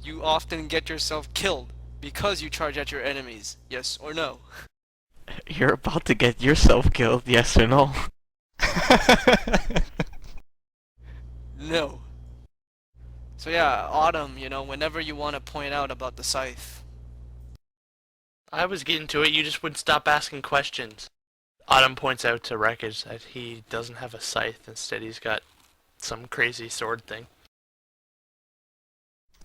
You often get yourself killed because you charge at your enemies. Yes or no? You're about to get yourself killed, yes or no? No. So yeah, Autumn, whenever you want to point out about the scythe. I was getting to it, you just wouldn't stop asking questions. Autumn points out to Rekoj that he doesn't have a scythe, instead he's got some crazy sword thing.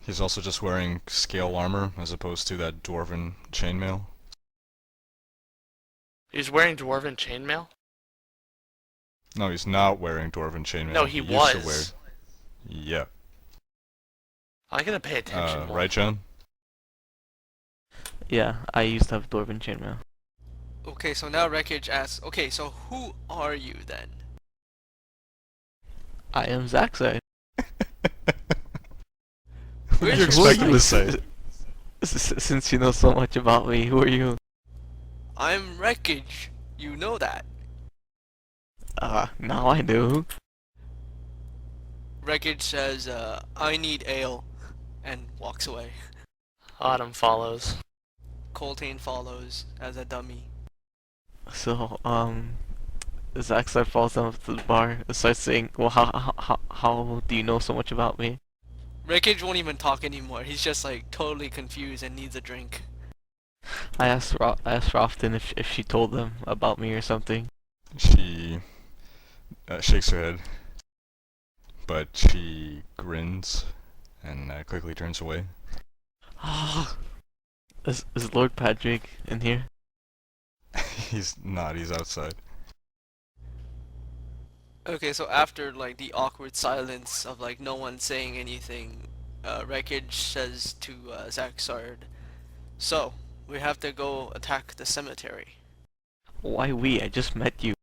He's also just wearing scale armor as opposed to that dwarven chainmail. He's wearing dwarven chainmail? No, he's not wearing dwarven chainmail. No, he used to wear. was. Yeah. I gotta pay attention more. Right, John? Yeah, I used to have Dwarven chainmail. Okay, so now Rekoj asks, okay, so who are you then? I am Zaxzarrd. What did you expect him to say? Since you know so much about me, who are you? I'm Rekoj. You know that. Now I do. Rekoj says, I need ale, and walks away. Autumn follows. Coltane follows as a dummy. So, Zaxzarrd falls down to the bar and starts saying, well, how do you know so much about me? Rekoj won't even talk anymore. He's just like totally confused and needs a drink. I asked Wrafton if she told them about me or something. She shakes her head, but she grins and quickly turns away. Is Lord Patrick in here? He's not, he's outside. Okay, so after like the awkward silence of like no one saying anything, Rekoj says to Zacsarrd, so we have to go attack the cemetery. Why we? I just met you.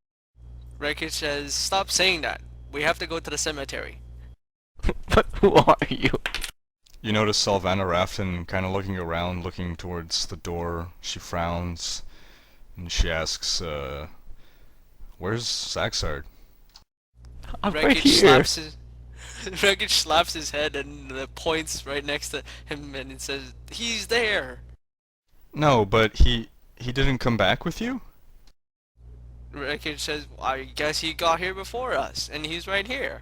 Rekoj says, stop saying that. We have to go to the cemetery. But who are you? You notice Salvan Wrafton kind of looking around, looking towards the door. She frowns, and she asks, where's Zacsarrd? I'm Rekoj right here. Rekoj slaps his head and points right next to him and it says, he's there! No, but he didn't come back with you? Rekoj says, I guess he got here before us, and he's right here.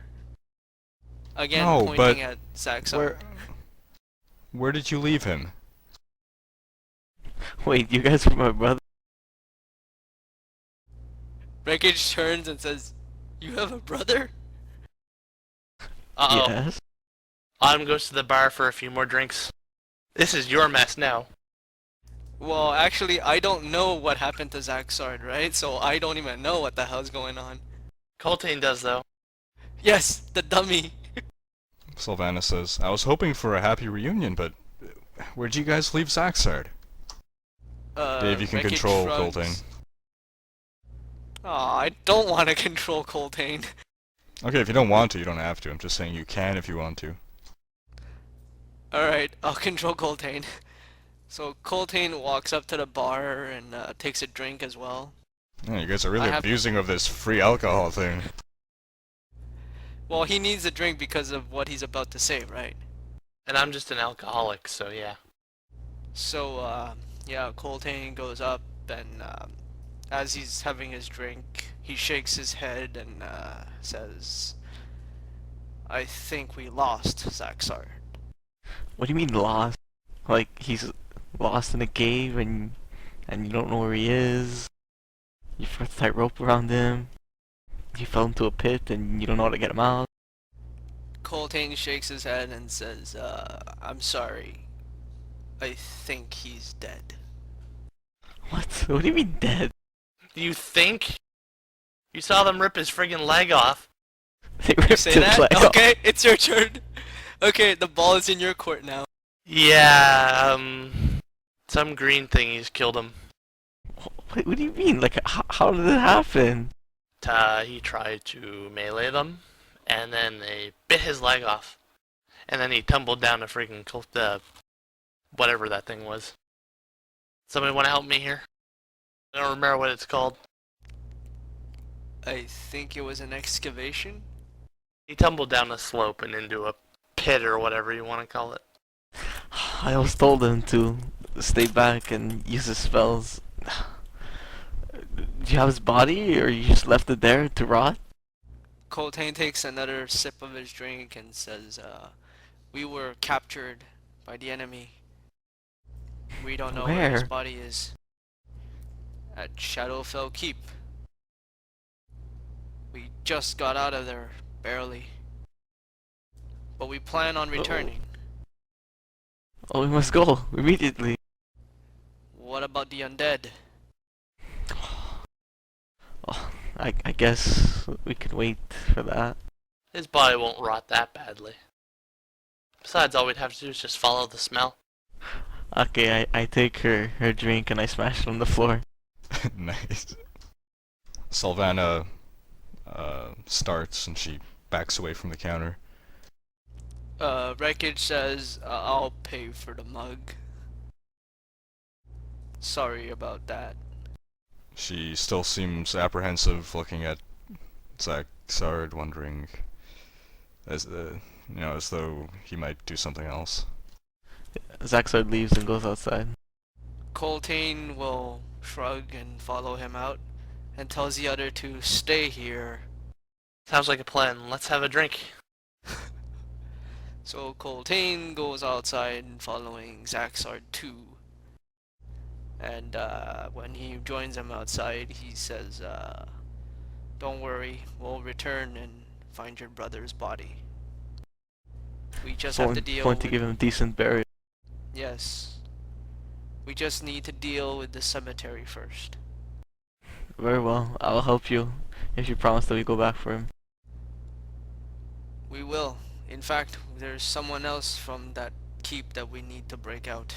Again, No, pointing but at Zacsarrd. Where did you leave him? Wait, you guys were my brother? Rekoj turns and says, you have a brother? Uh-oh. Yes. Autumn goes to the bar for a few more drinks. This is your mess now. Well, actually, I don't know what happened to Zacsarrd, right? So I don't even know what the hell's going on. Coltane does, though. Yes, the dummy. Sylvana says, I was hoping for a happy reunion, but where'd you guys leave Zacsarrd? Dave, you can Rekoj control shrugs. Coltane. Aw, I don't want to control Coltane. Okay, if you don't want to, you don't have to. I'm just saying you can if you want to. Alright, I'll control Coltane. So Coltane walks up to the bar and takes a drink as well. Yeah, you guys are really I have- abusing of this free alcohol thing. Well, he needs a drink because of what he's about to say, right? And I'm just an alcoholic, so yeah. So, yeah, Coltane goes up and as he's having his drink, he shakes his head and says, I think we lost Zacsarrd. What do you mean lost? Like he's lost in a cave and you don't know where he is? You threw a tight rope around him. He fell into a pit and you don't know how to get him out. Coltane shakes his head and says, I'm sorry. I think he's dead. What? What do you mean dead? You think? You saw them rip his friggin' leg off. They You ripped say his that? leg off. Okay, it's your turn. Okay, the ball is in your court now. Yeah, some green thingies killed him. What do you mean? Like, how did it happen? He tried to melee them, and then they bit his leg off. And then he tumbled down a freaking whatever that thing was. Somebody want to help me here? I don't remember what it's called. I think it was an excavation. He tumbled down a slope and into a pit or whatever you want to call it. I always told him to stay back and use his spells. Do you have his body, or you just left it there to rot? Coltane takes another sip of his drink and says, we were captured by the enemy. We don't know where his Where? body is. At Shadowfell Keep. We just got out of there, barely. But we plan on returning. Oh, we must go immediately. What about the undead? Oh, I guess we can wait for that. His body won't rot that badly. Besides, all we'd have to do is just follow the smell. Okay, I take her drink and I smash it on the floor. Nice. Salvanna starts and she backs away from the counter. Rekoj says, I'll pay for the mug. Sorry about that. She still seems apprehensive, looking at Zacsarrd, wondering as as though he might do something else. Zaxzarrd leaves and goes outside. Coltane will shrug and follow him out, and tells the other to stay here. Sounds like a plan. Let's have a drink. So Coltane goes outside following Zacsarrd too. And when he joins him outside, he says, don't worry, we'll return and find your brother's body. We just have to deal Going to with... give him a decent burial. Yes. We just need to deal with the cemetery first. Very well, I'll help you if you promise that we go back for him. We will. In fact, there's someone else from that keep that we need to break out.